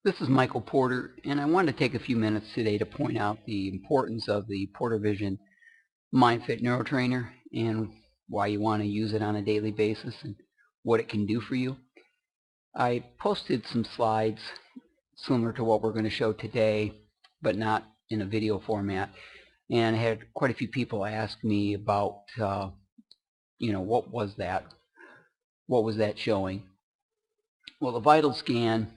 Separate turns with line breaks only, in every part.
This is Michael Porter, and I wanted to take a few minutes today to point out the importance of the Porter Vision MindFit Neuro-Trainer and why you want to use it on a daily basis and what it can do for you. I posted some slides similar to what we're going to show today, but not in a video format, and I had quite a few people ask me about, what was that? What was that showing? Well, the VitalScan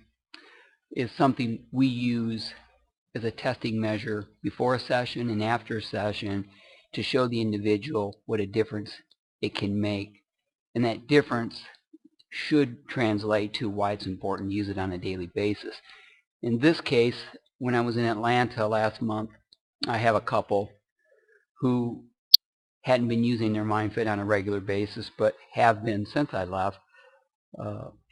is something we use as a testing measure before a session and after a session to show the individual what a difference it can make. And that difference should translate to why it's important to use it on a daily basis. In this case, when I was in Atlanta last month, I have a couple who hadn't been using their MindFit on a regular basis, but have been since I left,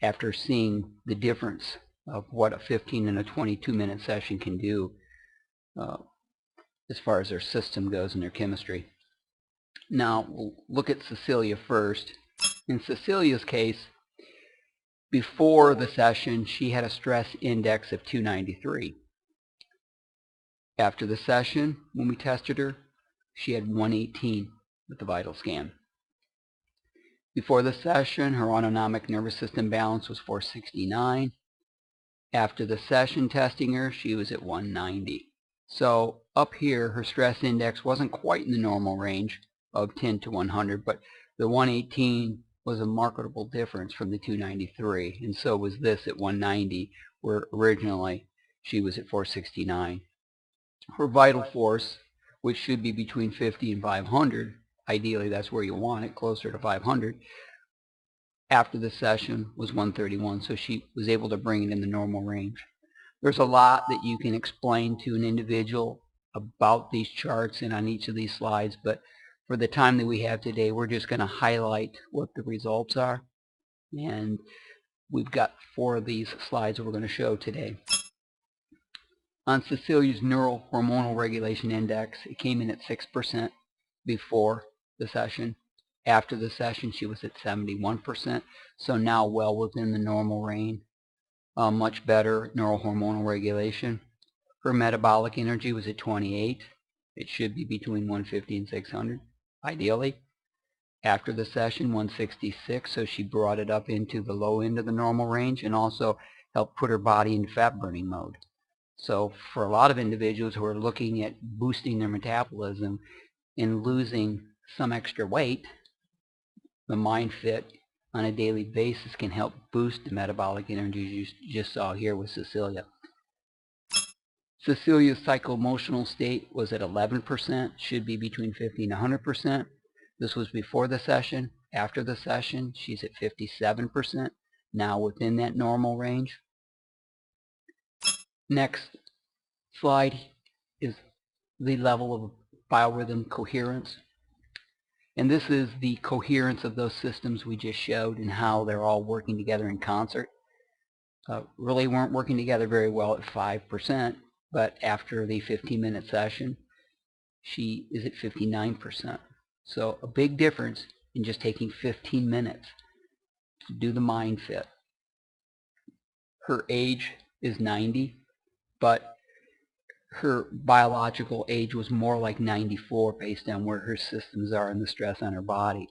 after seeing the difference of what a 15 and a 22-minute session can do as far as their system goes and their chemistry. Now, we'll look at Cecilia first. In Cecilia's case, before the session, she had a stress index of 293. After the session, when we tested her, she had 118 with the VitalScan. Before the session, her autonomic nervous system balance was 469. After the session testing her, she was at 190. So up here, her stress index wasn't quite in the normal range of 10 to 100, but the 118 was a marketable difference from the 293, and so was this at 190, where originally she was at 469. Her vital force, which should be between 50 and 500, ideally that's where you want it, closer to 500, after the session was 131, so she was able to bring it in the normal range. There's a lot that you can explain to an individual about these charts and on each of these slides, but for the time that we have today, we're just going to highlight what the results are. And we've got 4 of these slides that we're going to show today. On Cecilia's neurohormonal regulation index, it came in at 6% before the session. After the session, she was at 71%, so now well within the normal range. Much better neurohormonal regulation. Her metabolic energy was at 28. It should be between 150 and 600, ideally. After the session, 166, so she brought it up into the low end of the normal range and also helped put her body in fat burning mode. So for a lot of individuals who are looking at boosting their metabolism and losing some extra weight, the MindFit on a daily basis can help boost the metabolic energy you just saw here with Cecilia. Cecilia's psycho-emotional state was at 11%, should be between 50 and 100%. This was before the session. After the session, she's at 57%, now within that normal range. Next slide is the level of biorhythm coherence. And this is the coherence of those systems we just showed and how they're all working together in concert. Really weren't working together very well at 5%, but after the 15-minute session, she is at 59%. So a big difference in just taking 15 minutes to do the MindFit. Her age is 90, but her biological age was more like 94 based on where her systems are and the stress on her body.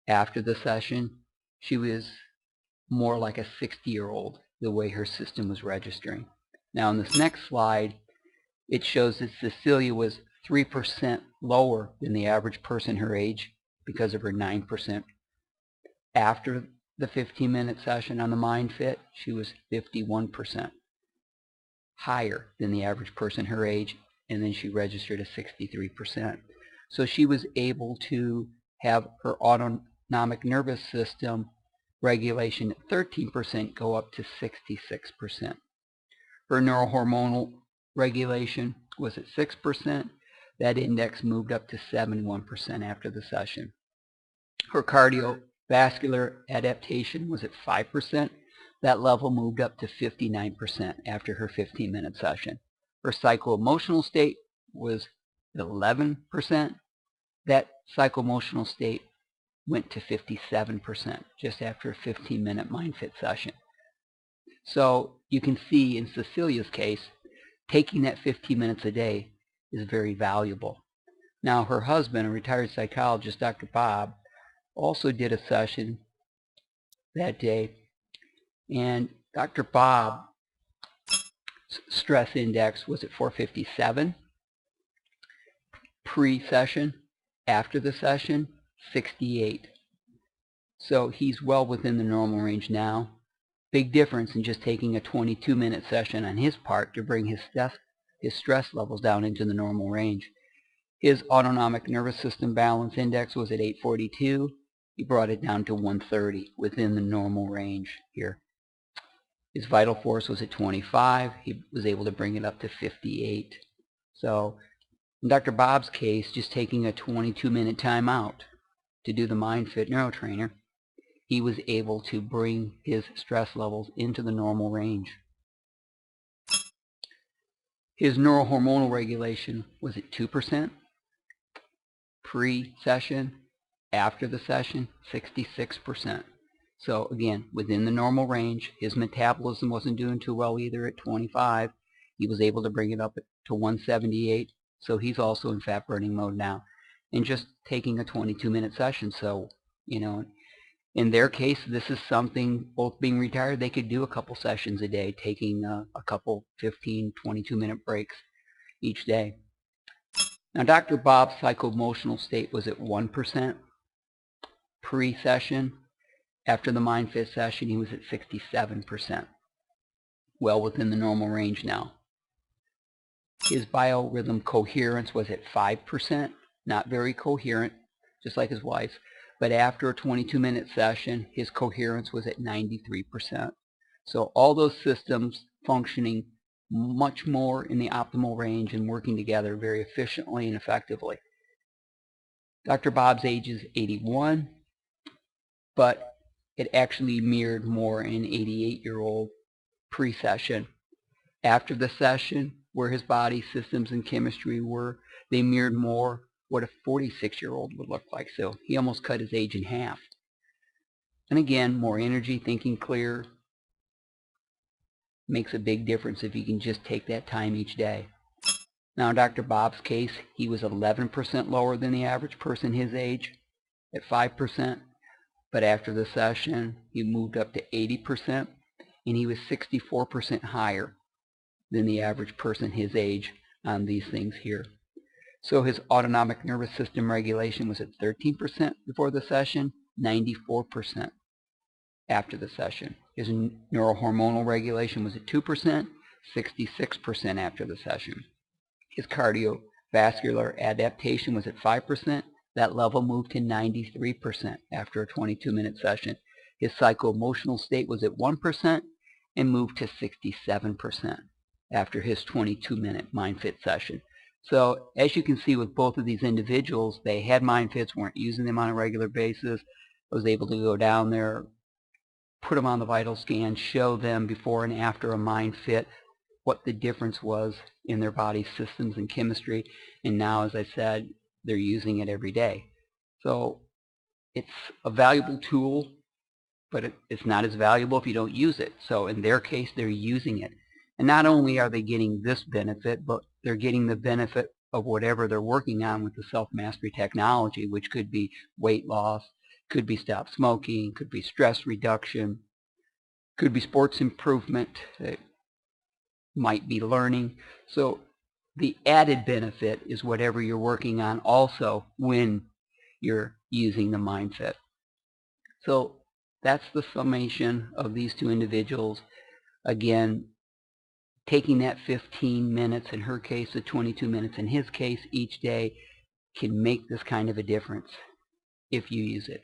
After the session, she was more like a 60-year-old, the way her system was registering. Now in this next slide, it shows that Cecilia was 3% lower than the average person her age because of her 9%. After the 15-minute session on the MindFit, she was 51%. Higher than the average person her age, and then she registered at 63%. So she was able to have her autonomic nervous system regulation at 13% go up to 66%. Her neurohormonal regulation was at 6%. That index moved up to 71% after the session. Her cardiovascular adaptation was at 5%. That level moved up to 59% after her 15-minute session. Her psycho-emotional state was at 11%. That psycho-emotional state went to 57% just after a 15-minute MindFit session. So you can see in Cecilia's case, taking that 15 minutes a day is very valuable. Now, her husband, a retired psychologist, Dr. Bob, also did a session that day, and Dr. Bob's stress index was at 457 pre-session. After the session, 68. So he's well within the normal range now. Big difference in just taking a 22-minute session on his part to bring his stress levels down into the normal range. His autonomic nervous system balance index was at 842. He brought it down to 130, within the normal range here. His vital force was at 25. He was able to bring it up to 58. So in Dr. Bob's case, just taking a 22-minute time out to do the MindFit Neuro-Trainer, he was able to bring his stress levels into the normal range. His neurohormonal regulation was at 2%. Pre-session, after the session, 66%. So again, within the normal range. His metabolism wasn't doing too well either at 25. He was able to bring it up to 178. So he's also in fat burning mode now. And just taking a 22-minute session. So, you know, in their case, this is something, both being retired, they could do a couple sessions a day, taking a couple 15, 22-minute breaks each day. Now, Dr. Bob's psycho-emotional state was at 1% pre-session. After the MindFit session, he was at 67%. Well within the normal range now. His biorhythm coherence was at 5%. Not very coherent, just like his wife's. But after a 22-minute session, his coherence was at 93%. So all those systems functioning much more in the optimal range and working together very efficiently and effectively. Dr. Bob's age is 81, but it actually mirrored more an 88-year-old pre-session. After the session, where his body systems and chemistry were, they mirrored more what a 46-year-old would look like. So he almost cut his age in half. And again, more energy, thinking clear, makes a big difference if you can just take that time each day. Now in Dr. Bob's case, he was 11% lower than the average person his age at 5%, but after the session he moved up to 80%, and he was 64% higher than the average person his age on these things here. So his autonomic nervous system regulation was at 13% before the session, 94% after the session. His neurohormonal regulation was at 2%, 66% after the session. His cardiovascular adaptation was at 5%. That level moved to 93% after a 22-minute session. His psycho-emotional state was at 1% and moved to 67% after his 22-minute MindFit session. So as you can see with both of these individuals, they had MindFits, weren't using them on a regular basis. I was able to go down there, put them on the VitalScan, show them before and after a MindFit what the difference was in their body systems and chemistry. And now, as I said, they're using it every day. So it's a valuable tool, but it's not as valuable if you don't use it. So in their case, they're using it. And not only are they getting this benefit, but they're getting the benefit of whatever they're working on with the self-mastery technology, which could be weight loss, could be stop smoking, could be stress reduction, could be sports improvement, it might be learning. So the added benefit is whatever you're working on also when you're using the MindFit. So that's the summation of these two individuals. Again, taking that 15 minutes, in her case the 22 minutes in his case, each day can make this kind of a difference if you use it.